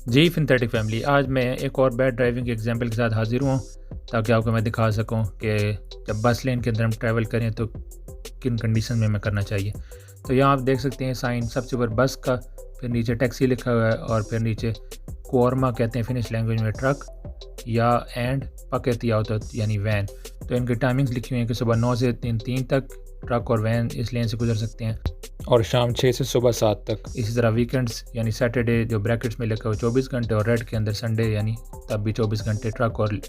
जी synthetic family, आज मैं एक और बैड ड्राइविंग के एग्जांपल के साथ हाजिर हुआ ताकि आपको मैं दिखा सकूं कि जब बस लेन के अंदर हम ट्रैवल करें तो किन कंडीशन में हमें करना चाहिए। तो यहाँ आप देख सकते हैं साइन सबसे ऊपर बस का, फिर नीचे टैक्सी लिखा हुआ है और फिर नीचे कोरमा कहते हैं फिनिश लैंग्वेज में ट्रक, या एंड पकेतिया होता है यानी वैन। तो इनकी टाइमिंग्स लिखी हुई हैं कि सुबह 9 से 3 तक ट्रक और वैन इस लेन से गुजर सकते हैं और शाम 6 से सुबह 7 तक। इसी तरह वीकेंड्स यानी सैटरडे जो ब्रैकेट्स में लिखा हुआ 24 घंटे, और रेड के अंदर संडे यानी तब भी 24 घंटे ट्रक और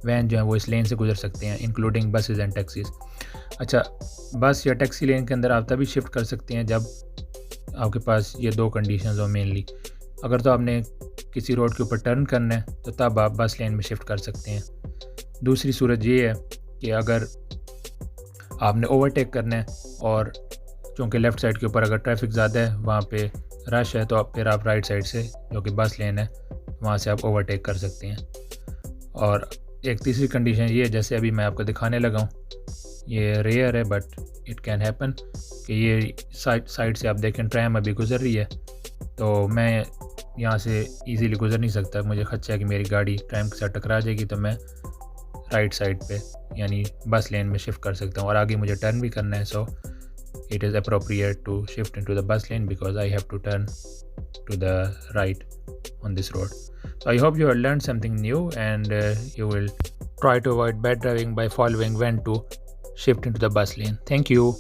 वैन जो है वो इस लेन से गुजर सकते हैं, इंक्लूडिंग बसेज एंड टैक्सीज। अच्छा, बस या टैक्सी लेन के अंदर आप तभी शिफ्ट कर सकते हैं जब आपके पास ये दो कंडीशंस हो मेनली। अगर तो आपने किसी रोड के ऊपर टर्न करना है तो तब आप बस लेन में शिफ्ट कर सकते हैं। दूसरी सूरत ये है कि अगर आपने ओवरटेक करना है और चूँकि लेफ़्ट साइड के ऊपर अगर ट्रैफिक ज़्यादा है, वहाँ पे रश है, तो फिर आप राइट साइड से जो कि बस लेन है वहाँ से आप ओवरटेक कर सकते हैं। और एक तीसरी कंडीशन ये है, जैसे अभी मैं आपको दिखाने लगा हूँ, ये रेयर है बट इट कैन हैपन कि ये साइड से आप देखें ट्रैम अभी गुजर रही है, तो मैं यहाँ से इजीली गुजर नहीं सकता। मुझे खदशा है कि मेरी गाड़ी ट्रैम के साथ टकरा जाएगी, तो मैं राइट साइड पे यानी बस लेन में शिफ्ट कर सकता हूँ और आगे मुझे टर्न भी करना है। सो it is appropriate to shift into the bus lane because I have to turn to the right on this road. So I hope you have learned something new, and you will try to avoid bad driving by following when to shift into the bus lane. Thank you.